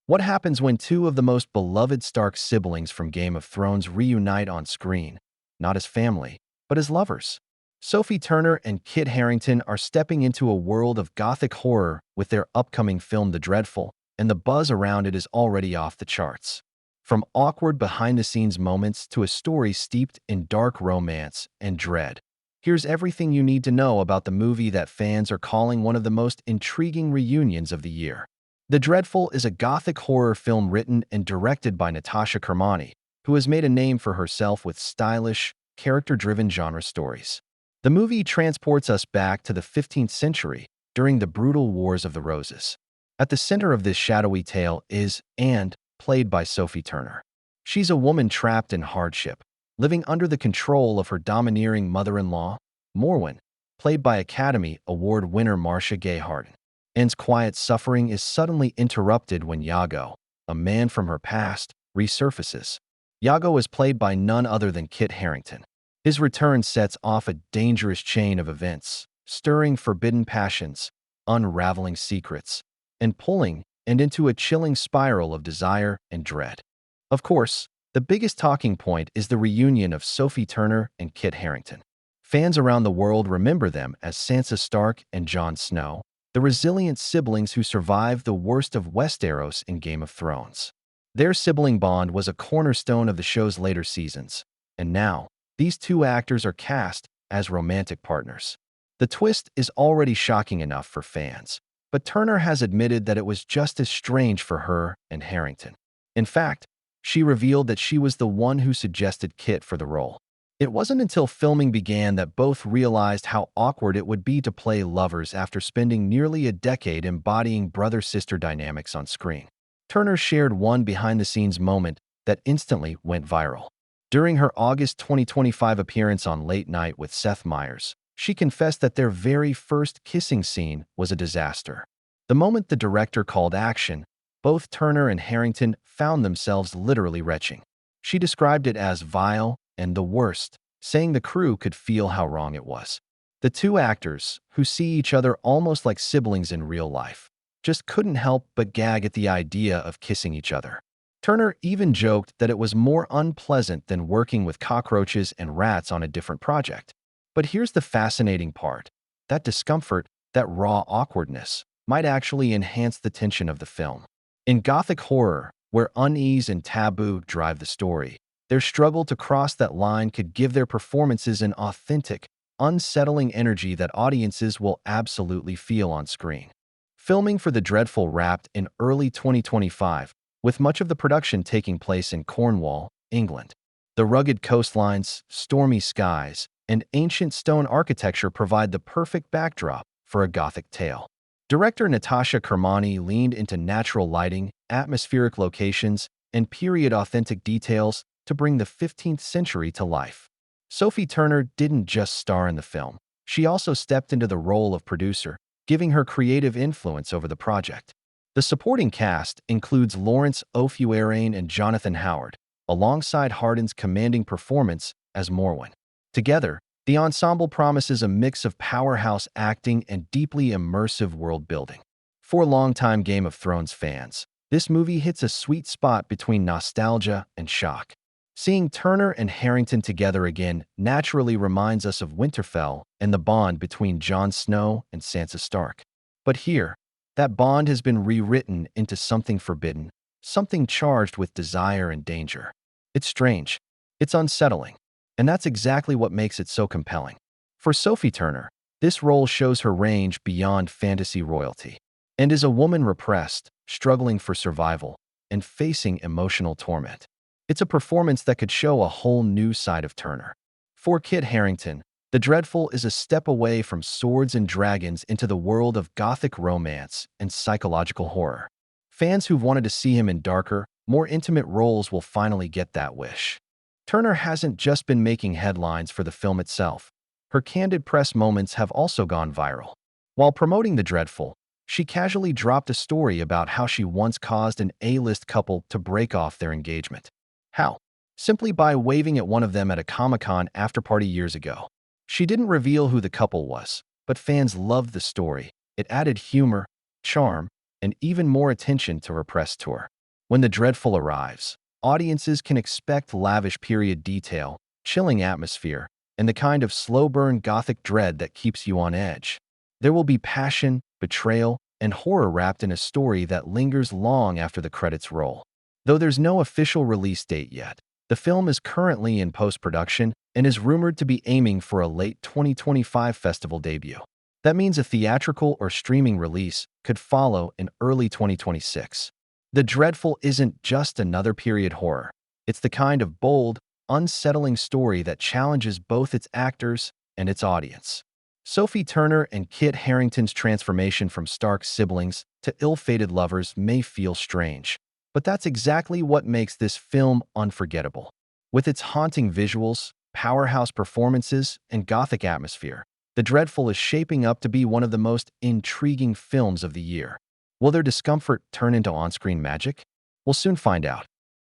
What happens when two of the most beloved Stark siblings from Game of Thrones reunite on screen, not as family, but as lovers? Sophie Turner and Kit Harington are stepping into a world of gothic horror with their upcoming film The Dreadful, and the buzz around it is already off the charts. From awkward behind-the-scenes moments to a story steeped in dark romance and dread, here's everything you need to know about the movie that fans are calling one of the most intriguing reunions of the year. The Dreadful is a gothic horror film written and directed by Natasha Kermani, who has made a name for herself with stylish, character-driven genre stories. The movie transports us back to the 15th century during the brutal Wars of the Roses. At the center of this shadowy tale is Anne, played by Sophie Turner. She's a woman trapped in hardship, living under the control of her domineering mother-in-law, Morwen, played by Academy Award winner Marcia Gay Harden. Anne's quiet suffering is suddenly interrupted when Jago, a man from her past, resurfaces. Jago is played by none other than Kit Harington. His return sets off a dangerous chain of events, stirring forbidden passions, unraveling secrets, and pulling into a chilling spiral of desire and dread. Of course, the biggest talking point is the reunion of Sophie Turner and Kit Harington. Fans around the world remember them as Sansa Stark and Jon Snow, the resilient siblings who survived the worst of Westeros in Game of Thrones. Their sibling bond was a cornerstone of the show's later seasons, and now, these two actors are cast as romantic partners. The twist is already shocking enough for fans, but Turner has admitted that it was just as strange for her and Harington. In fact, she revealed that she was the one who suggested Kit for the role. It wasn't until filming began that both realized how awkward it would be to play lovers after spending nearly a decade embodying brother-sister dynamics on screen. Turner shared one behind-the-scenes moment that instantly went viral. During her August 2025 appearance on Late Night with Seth Meyers, she confessed that their very first kissing scene was a disaster. The moment the director called action, both Turner and Harington found themselves literally retching. She described it as vile and the worst, saying the crew could feel how wrong it was. The two actors, who see each other almost like siblings in real life, just couldn't help but gag at the idea of kissing each other. Turner even joked that it was more unpleasant than working with cockroaches and rats on a different project. But here's the fascinating part. That discomfort, that raw awkwardness, might actually enhance the tension of the film. In gothic horror, where unease and taboo drive the story, their struggle to cross that line could give their performances an authentic, unsettling energy that audiences will absolutely feel on screen. Filming for The Dreadful wrapped in early 2025, with much of the production taking place in Cornwall, England. The rugged coastlines, stormy skies, and ancient stone architecture provide the perfect backdrop for a Gothic tale. Director Natasha Kermani leaned into natural lighting, atmospheric locations, and period-authentic details to bring the 15th century to life. Sophie Turner didn't just star in the film. She also stepped into the role of producer, giving her creative influence over the project. The supporting cast includes Lawrence Ofuerain and Jonathan Howard, alongside Harden's commanding performance as Morwen. Together, the ensemble promises a mix of powerhouse acting and deeply immersive world-building. For longtime Game of Thrones fans, this movie hits a sweet spot between nostalgia and shock. Seeing Turner and Harington together again naturally reminds us of Winterfell and the bond between Jon Snow and Sansa Stark. But here, that bond has been rewritten into something forbidden, something charged with desire and danger. It's strange. It's unsettling. And that's exactly what makes it so compelling. For Sophie Turner, this role shows her range beyond fantasy royalty. And is a woman repressed, struggling for survival, and facing emotional torment. It's a performance that could show a whole new side of Turner. For Kit Harington, The Dreadful is a step away from swords and dragons into the world of gothic romance and psychological horror. Fans who've wanted to see him in darker, more intimate roles will finally get that wish. Turner hasn't just been making headlines for the film itself. Her candid press moments have also gone viral. While promoting The Dreadful, she casually dropped a story about how she once caused an A-list couple to break off their engagement. How? Simply by waving at one of them at a Comic-Con after-party years ago. She didn't reveal who the couple was, but fans loved the story. It added humor, charm, and even more attention to her press tour. When the dreadful arrives, audiences can expect lavish period detail, chilling atmosphere, and the kind of slow-burn gothic dread that keeps you on edge. There will be passion, betrayal, and horror wrapped in a story that lingers long after the credits roll. Though there's no official release date yet, the film is currently in post-production and is rumored to be aiming for a late 2025 festival debut. That means a theatrical or streaming release could follow in early 2026. The Dreadful isn't just another period horror. It's the kind of bold, unsettling story that challenges both its actors and its audience. Sophie Turner and Kit Harington's transformation from stark siblings to ill-fated lovers may feel strange, but that's exactly what makes this film unforgettable. With its haunting visuals, powerhouse performances, and gothic atmosphere, The Dreadful is shaping up to be one of the most intriguing films of the year. Will their discomfort turn into on-screen magic? We'll soon find out.